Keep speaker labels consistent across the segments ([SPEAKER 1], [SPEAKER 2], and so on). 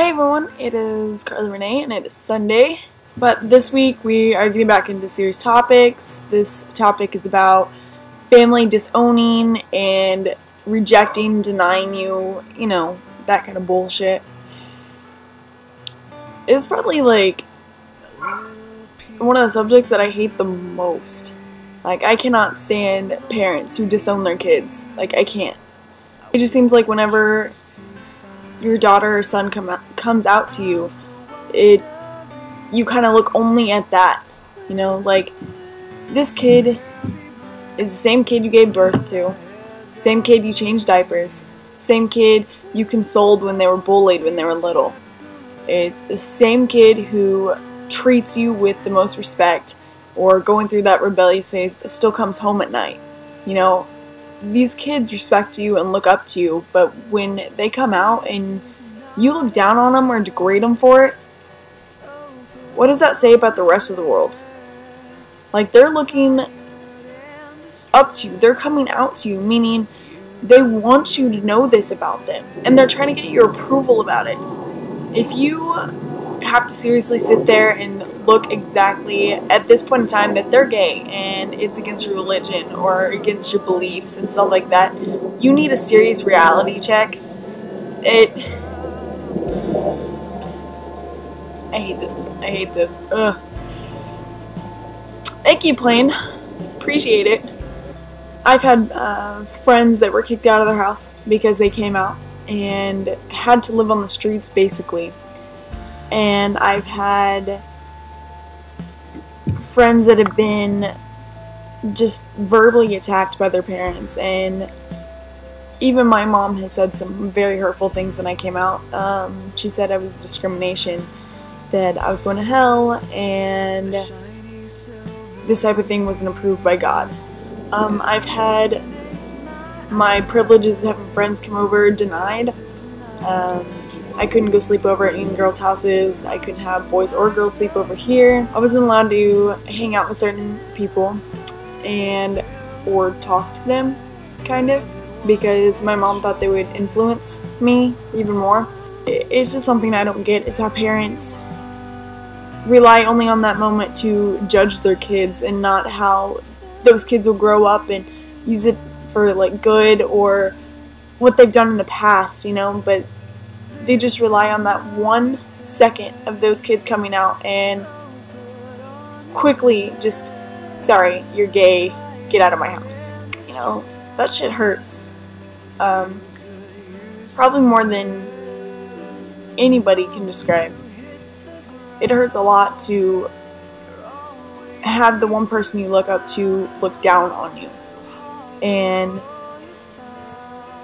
[SPEAKER 1] Hey everyone, it is Carly Renee and it is Sunday, but this week we are getting back into serious topics. This topic is about family disowning and rejecting, denying you, that kind of bullshit. It's probably like one of the subjects that I hate the most. Like, I cannot stand parents who disown their kids. Like, I can't. It just seems like whenever your daughter or son comes out to you, you kind of look only at that. Like, this kid is the same kid you gave birth to, same kid you changed diapers, same kid you consoled when they were bullied when they were little. It's the same kid who treats you with the most respect or going through that rebellious phase but still comes home at night. These kids respect you and look up to you, but when they come out and you look down on them or degrade them for it, what does that say about the rest of the world? Like, they're looking up to you, they're coming out to you, meaning they want you to know this about them, and they're trying to get your approval about it. If you have to seriously sit there and look exactly at this point in time that they're gay and it's against your religion or against your beliefs and stuff like that, you need a serious reality check. I hate this. Ugh. Thank you, Plain. Appreciate it. I've had friends that were kicked out of their house because they came out and had to live on the streets, basically. And I've had friends that have been just verbally attacked by their parents, and even my mom has said some very hurtful things when I came out. She said I was discrimination, that I was going to hell, and this type of thing wasn't approved by God. I've had my privileges of having friends come over denied. I couldn't go sleep over at any girls' houses. I couldn't have boys or girls sleep over here. I wasn't allowed to hang out with certain people or talk to them, kind of, because my mom thought they would influence me even more. It's just something I don't get, is how parents rely only on that moment to judge their kids and not how those kids will grow up and use it for like good or what they've done in the past, but they just rely on that 1 second of those kids coming out and quickly just, sorry, you're gay, get out of my house. That shit hurts. Probably more than anybody can describe. It hurts a lot to have the one person you look up to look down on you and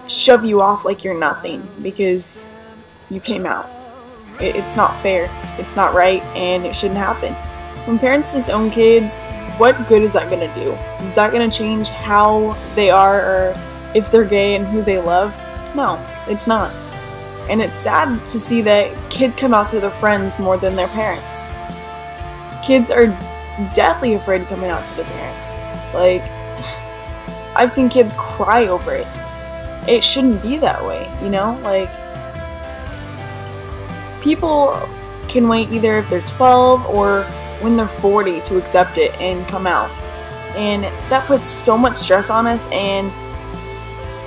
[SPEAKER 1] shove you off like you're nothing because you came out. It's not fair, it's not right, and it shouldn't happen. When parents disown kids, what good is that going to do? Is that going to change how they are or if they're gay and who they love? No, it's not. And it's sad to see that kids come out to their friends more than their parents. Kids are deathly afraid of coming out to their parents. Like, I've seen kids cry over it. It shouldn't be that way, Like, people can wait either if they're 12 or when they're 40 to accept it and come out. And that puts so much stress on us, and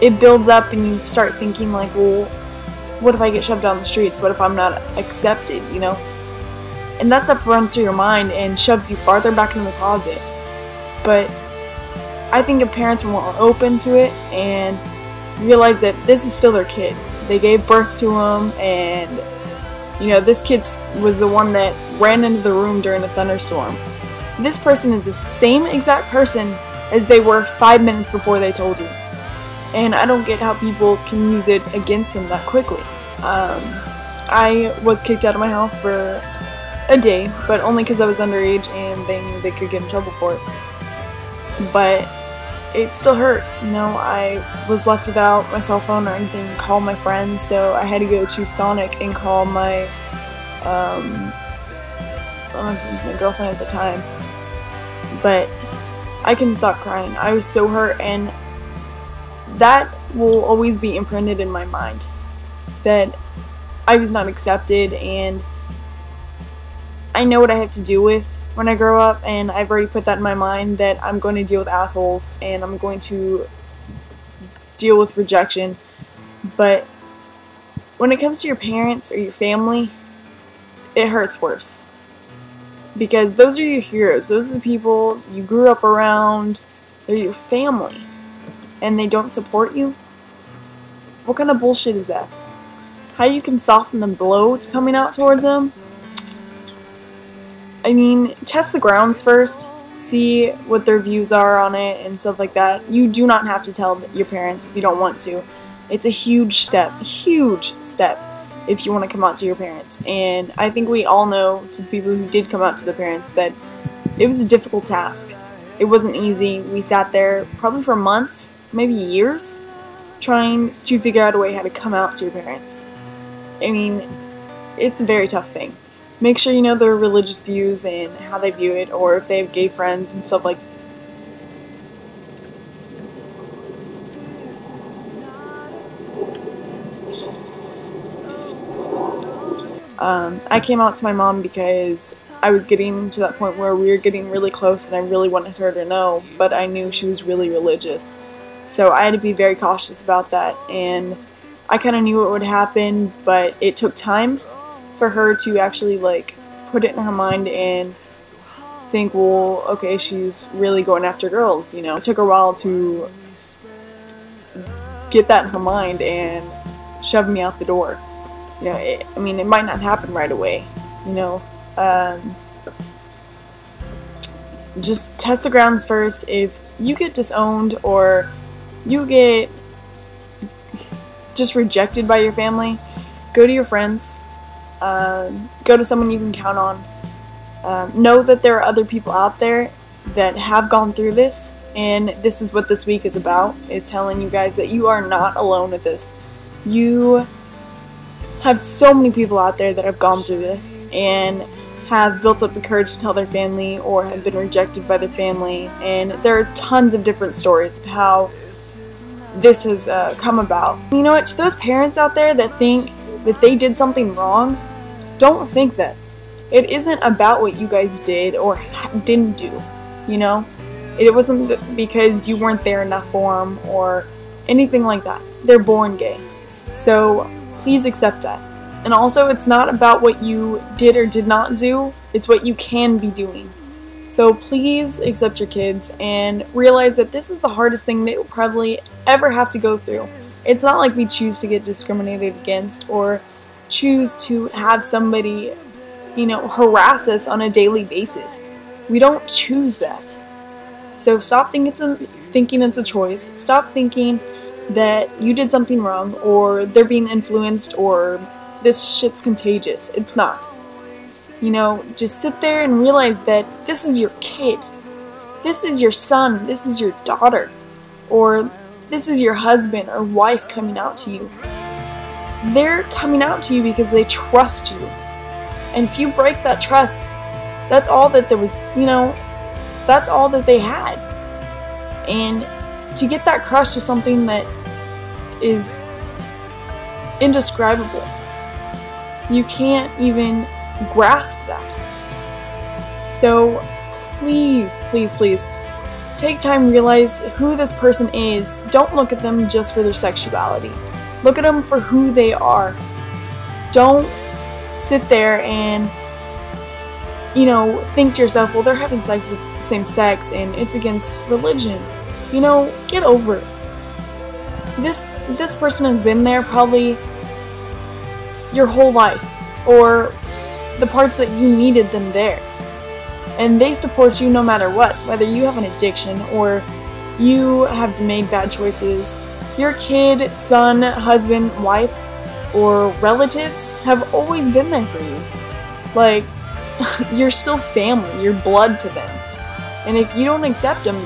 [SPEAKER 1] it builds up, and you start thinking like, well, what if I get shoved down the streets? What if I'm not accepted, And that stuff runs through your mind and shoves you farther back into the closet. But I think if parents were more open to it and realize that this is still their kid, they gave birth to him, and this kid was the one that ran into the room during a thunderstorm. This person is the same exact person as they were 5 minutes before they told you. And I don't get how people can use it against them that quickly. I was kicked out of my house for a day, but only because I was underage and they knew they could get in trouble for it. But it still hurt. I was left without my cell phone or anything to call my friends, so I had to go to Sonic and call my girlfriend at the time. But I couldn't stop crying. I was so hurt, and that will always be imprinted in my mind. That I was not accepted, and I know what I have to deal with when I grow up, and I've already put that in my mind that I'm going to deal with assholes and I'm going to deal with rejection. But when it comes to your parents or your family, it hurts worse. Because those are your heroes. Those are the people you grew up around. They're your family. And they don't support you? What kind of bullshit is that? How you can soften the blow that's coming out towards them? I mean, test the grounds first. See what their views are on it and stuff like that. You do not have to tell your parents if you don't want to. It's a huge step if you want to come out to your parents. And I think we all know, to the people who did come out to their parents, that it was a difficult task. It wasn't easy. We sat there probably for months, maybe years, trying to figure out a way how to come out to your parents. I mean, it's a very tough thing. Make sure you know their religious views and how they view it, or if they have gay friends and stuff like that. I came out to my mom because I was getting to that point where we were getting really close and I really wanted her to know, but I knew she was really religious. So I had to be very cautious about that, and I kind of knew what would happen, but it took time for her to actually like put it in her mind and think, well, okay, she's really going after girls, you know. It took her a while to get that in her mind and shove me out the door. You know, I mean, it might not happen right away, you know. Just test the grounds first. If you get disowned or you get just rejected by your family, go to your friends. Go to someone you can count on. Know that there are other people out there that have gone through this, and this is what this week is about, is telling you guys that you are not alone with this. You have so many people out there that have gone through this and have built up the courage to tell their family or have been rejected by their family, and there are tons of different stories of how this has come about. You know what, to those parents out there that think that they did something wrong, don't think that. It isn't about what you guys did or didn't do, you know? It wasn't because you weren't there enough for them or anything like that. They're born gay. So please accept that. And also, it's not about what you did or did not do, it's what you can be doing. So please accept your kids and realize that this is the hardest thing they will probably ever have to go through. It's not like we choose to get discriminated against or choose to have somebody, you know, harass us on a daily basis. We don't choose that. So stop thinking it's a choice. Stop thinking that you did something wrong or they're being influenced or this shit's contagious. It's not. You know, just sit there and realize that this is your kid. This is your son. This is your daughter. Or this is your husband or wife coming out to you. They're coming out to you because they trust you. And if you break that trust, that's all that there was, you know, that's all that they had. And to get that crush to something that is indescribable, you can't even grasp that. So please, please, please, take time, realize who this person is. Don't look at them just for their sexuality. Look at them for who they are. Don't sit there and, you know, think to yourself, well, they're having sex with the same sex and it's against religion. You know, get over it. This person has been there probably your whole life, or the parts that you needed them there. And they support you no matter what, whether you have an addiction or you have made bad choices. Your kid, son, husband, wife, or relatives have always been there for you. Like, you're still family, you're blood to them. And if you don't accept them,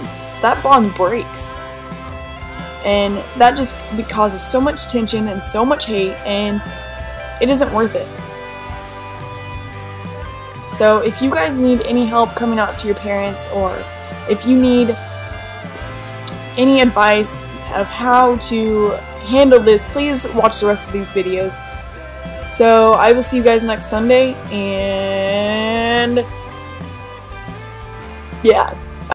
[SPEAKER 1] that bond breaks. And that just causes so much tension and so much hate, and it isn't worth it. So if you guys need any help coming out to your parents, or if you need any advice of how to handle this, please watch the rest of these videos So I will see you guys next Sunday, and yeah.